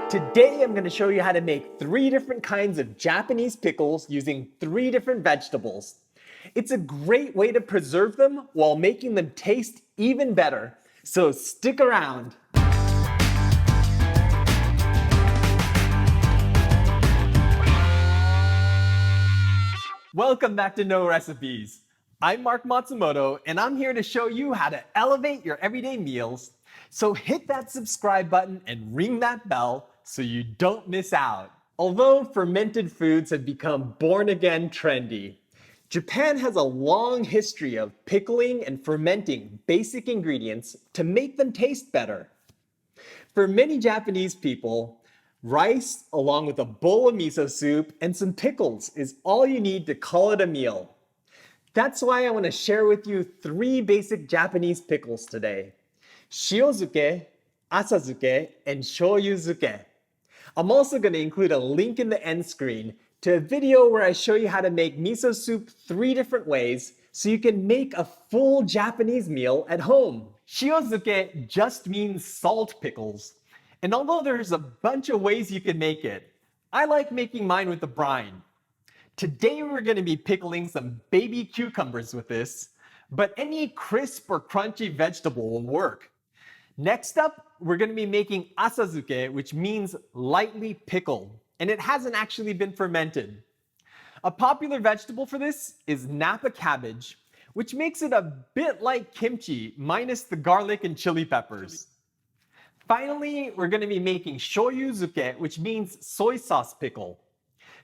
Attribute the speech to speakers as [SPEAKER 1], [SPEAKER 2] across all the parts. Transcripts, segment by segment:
[SPEAKER 1] Today I'm going to show you how to make 3 different kinds of Japanese pickles using 3 different vegetables. It's a great way to preserve them while making them taste even better. So stick around. Welcome back to No Recipes. I'm Mark Matsumoto, and I'm here to show you how to elevate your everyday meals. So hit that subscribe button and ring that bell so you don't miss out. Although fermented foods have become born-again trendy, Japan has a long history of pickling and fermenting basic ingredients to make them taste better. For many Japanese people, rice along with a bowl of miso soup and some pickles is all you need to call it a meal. That's why I want to share with you 3 basic Japanese pickles today: Shiozuke, Asazuke, and Shoyuzuke. I'm also going to include a link in the end screen to a video where I show you how to make miso soup 3 different ways so you can make a full Japanese meal at home. Shiozuke just means salt pickles. And although there's a bunch of ways you can make it, I like making mine with the brine. Today we're going to be pickling some baby cucumbers with this, but any crisp or crunchy vegetable will work. Next up, we're going to be making asazuke, which means lightly pickled, and it hasn't actually been fermented. A popular vegetable for this is napa cabbage, which makes it a bit like kimchi minus the garlic and chili peppers. Finally, we're going to be making shoyuzuke, which means soy sauce pickle.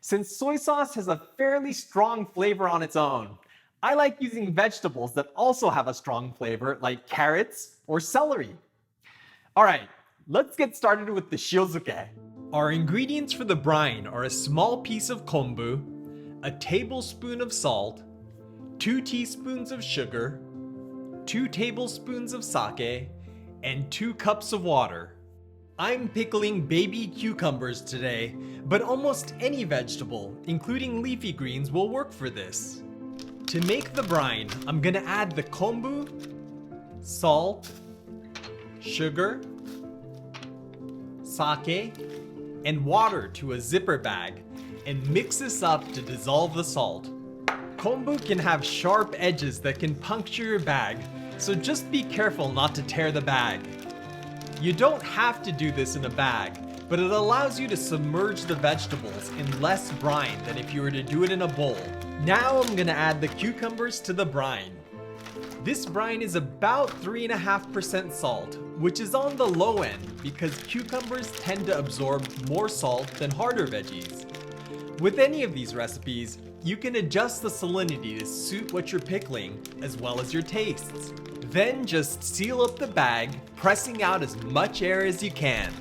[SPEAKER 1] Since soy sauce has a fairly strong flavor on its own, I like using vegetables that also have a strong flavor, like carrots or celery. All right, let's get started with the shiozuke. Our ingredients for the brine are a small piece of konbu, a tablespoon of salt, 2 teaspoons of sugar, 2 tablespoons of sake, and 2 cups of water. I'm pickling baby cucumbers today, but almost any vegetable, including leafy greens, will work for this. To make the brine, I'm gonna add the konbu, salt, sugar, sake, and water to a zipper bag and mix this up to dissolve the salt. Konbu can have sharp edges that can puncture your bag, so just be careful not to tear the bag. You don't have to do this in a bag, but it allows you to submerge the vegetables in less brine than if you were to do it in a bowl. Now I'm gonna add the cucumbers to the brine. This brine is about 3.5% salt, which is on the low end because cucumbers tend to absorb more salt than harder veggies. With any of these recipes, you can adjust the salinity to suit what you're pickling as well as your tastes. Then just seal up the bag, pressing out as much air as you can.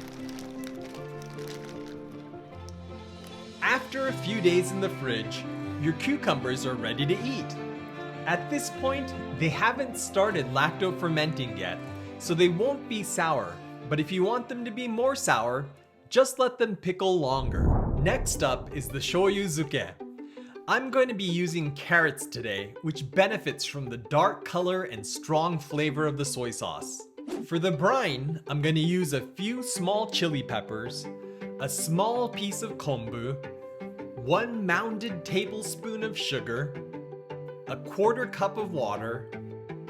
[SPEAKER 1] After a few days in the fridge, your cucumbers are ready to eat. At this point, they haven't started lacto-fermenting yet, so they won't be sour. But if you want them to be more sour, just let them pickle longer. Next up is the shoyuzuke. I'm going to be using carrots today, which benefits from the dark color and strong flavor of the soy sauce. For the brine, I'm going to use a few small chili peppers, a small piece of konbu, 1 mounded tablespoon of sugar, a 1/4 cup of water,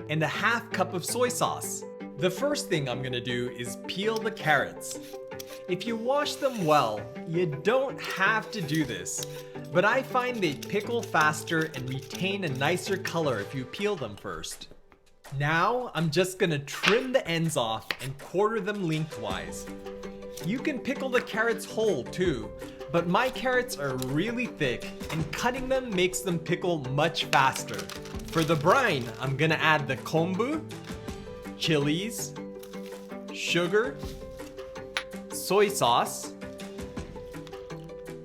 [SPEAKER 1] and a 1/2 cup of soy sauce. The first thing I'm going to do is peel the carrots. If you wash them well, you don't have to do this, but I find they pickle faster and retain a nicer color if you peel them first. Now I'm just gonna trim the ends off and quarter them lengthwise. You can pickle the carrots whole too, but my carrots are really thick and cutting them makes them pickle much faster. For the brine, I'm gonna add the konbu, chilies, sugar, soy sauce,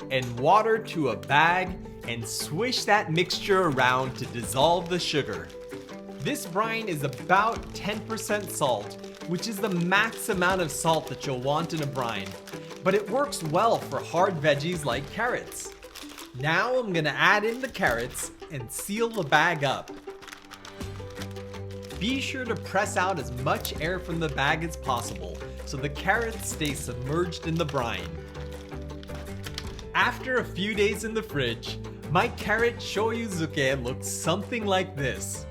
[SPEAKER 1] and water to a bag and swish that mixture around to dissolve the sugar. This brine is about 10% salt, which is the max amount of salt that you'll want in a brine, but it works well for hard veggies like carrots. Now I'm gonna add in the carrots and seal the bag up. Be sure to press out as much air from the bag as possible so the carrots stay submerged in the brine. After a few days in the fridge, my carrot Shoyuzuke looks something like this.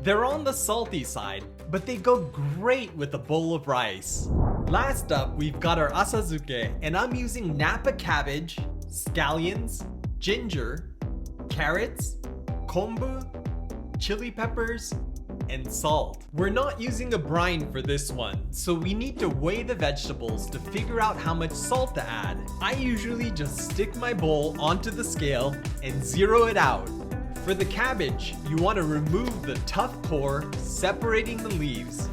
[SPEAKER 1] They're on the salty side, but they go great with a bowl of rice. Last up, we've got our Asazuke, and I'm using napa cabbage, scallions, ginger, carrots, konbu, chili peppers, and salt. We're not using a brine for this one, so we need to weigh the vegetables to figure out how much salt to add. I usually just stick my bowl onto the scale and zero it out. For the cabbage, you want to remove the tough core, separating the leaves.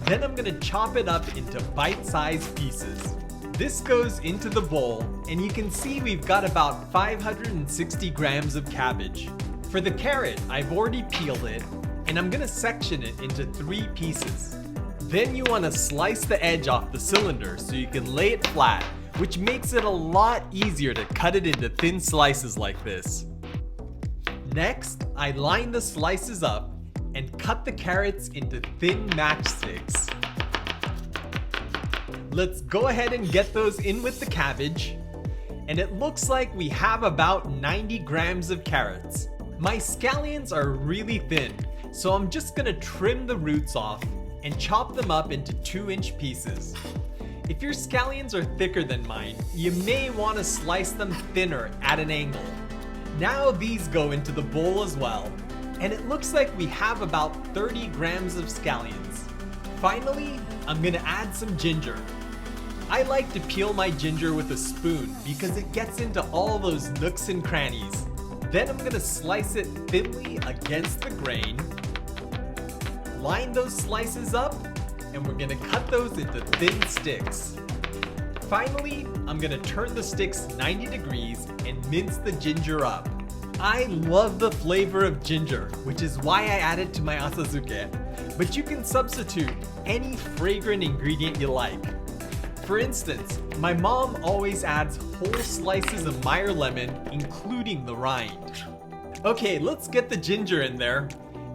[SPEAKER 1] Then I'm going to chop it up into bite-sized pieces. This goes into the bowl, and you can see we've got about 560 grams of cabbage. For the carrot, I've already peeled it, and I'm gonna section it into 3 pieces. Then you wanna slice the edge off the cylinder so you can lay it flat, which makes it a lot easier to cut it into thin slices like this. Next, I line the slices up and cut the carrots into thin matchsticks. Let's go ahead and get those in with the cabbage. And it looks like we have about 90 grams of carrots. My scallions are really thin, so I'm just gonna trim the roots off and chop them up into 2-inch pieces. If your scallions are thicker than mine, you may want to slice them thinner at an angle. Now these go into the bowl as well, and it looks like we have about 30 grams of scallions. Finally, I'm gonna add some ginger. I like to peel my ginger with a spoon because it gets into all those nooks and crannies. Then I'm gonna slice it thinly against the grain. Line those slices up, and we're gonna cut those into thin sticks. Finally, I'm gonna turn the sticks 90 degrees and mince the ginger up. I love the flavor of ginger, which is why I add it to my Asazuke, but you can substitute any fragrant ingredient you like. For instance, my mom always adds whole slices of Meyer lemon, including the rind. Okay, let's get the ginger in there.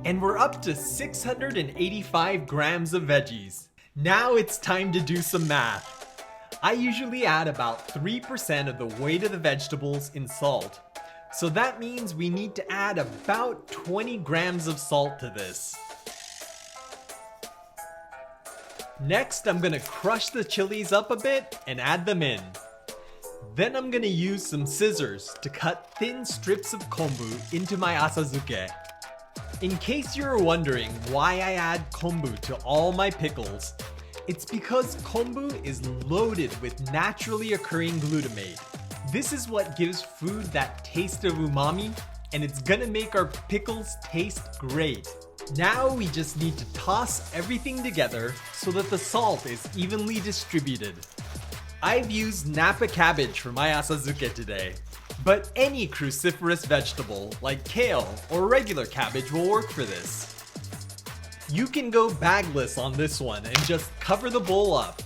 [SPEAKER 1] And we're up to 685 grams of veggies. Now it's time to do some math. I usually add about 3% of the weight of the vegetables in salt. So that means we need to add about 20 grams of salt to this. Next, I'm gonna crush the chilies up a bit and add them in. Then I'm gonna use some scissors to cut thin strips of konbu into my Asazuke. In case you're wondering why I add konbu to all my pickles, it's because konbu is loaded with naturally occurring glutamate. This is what gives food that taste of umami, and it's gonna make our pickles taste great. Now we just need to toss everything together so that the salt is evenly distributed. I've used napa cabbage for my Asazuke today, but any cruciferous vegetable like kale or regular cabbage will work for this. You can go bagless on this one and just cover the bowl up,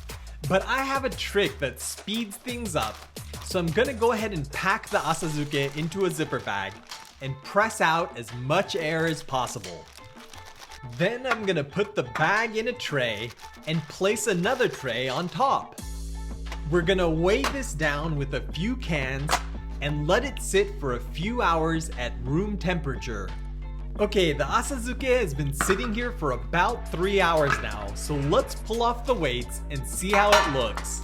[SPEAKER 1] but I have a trick that speeds things up, so I'm gonna go ahead and pack the Asazuke into a zipper bag and press out as much air as possible. Then I'm gonna put the bag in a tray and place another tray on top. We're gonna weigh this down with a few cans and let it sit for a few hours at room temperature. Okay, the Asazuke has been sitting here for about 3 hours now, so let's pull off the weights and see how it looks.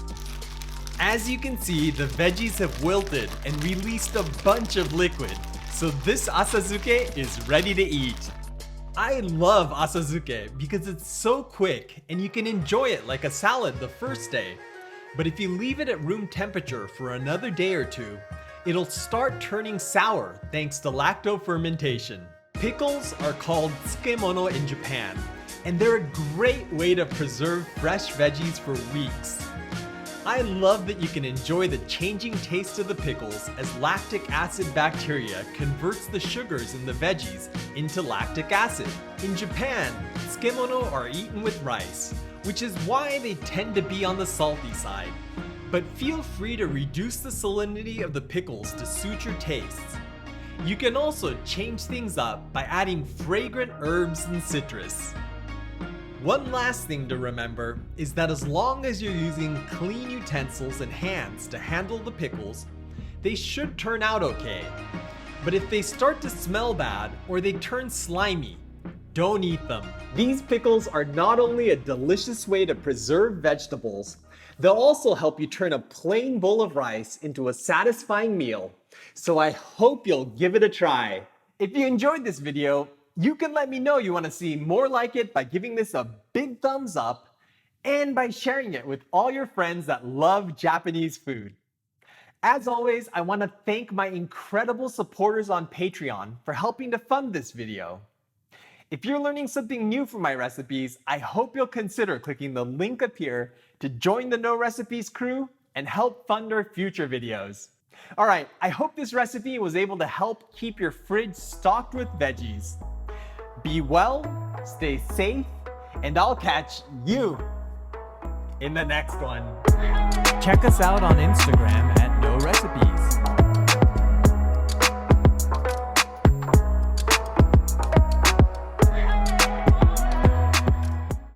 [SPEAKER 1] As you can see, the veggies have wilted and released a bunch of liquid, so this Asazuke is ready to eat. I love Asazuke because it's so quick and you can enjoy it like a salad the first day. But if you leave it at room temperature for another day or two, it'll start turning sour thanks to lacto-fermentation. Pickles are called Tsukemono in Japan, and they're a great way to preserve fresh veggies for weeks. I love that you can enjoy the changing taste of the pickles as lactic acid bacteria converts the sugars in the veggies into lactic acid. In Japan, tsukemono are eaten with rice, which is why they tend to be on the salty side. But feel free to reduce the salinity of the pickles to suit your tastes. You can also change things up by adding fragrant herbs and citrus. One last thing to remember is that as long as you're using clean utensils and hands to handle the pickles, they should turn out okay. But if they start to smell bad or they turn slimy, don't eat them. These pickles are not only a delicious way to preserve vegetables, they'll also help you turn a plain bowl of rice into a satisfying meal. So I hope you'll give it a try. If you enjoyed this video, you can let me know you want to see more like it by giving this a big thumbs up and by sharing it with all your friends that love Japanese food. As always, I want to thank my incredible supporters on Patreon for helping to fund this video. If you're learning something new from my recipes, I hope you'll consider clicking the link up here to join the No Recipes crew and help fund our future videos. All right, I hope this recipe was able to help keep your fridge stocked with veggies. Be well, stay safe, and I'll catch you in the next one. Check us out on Instagram at No Recipes.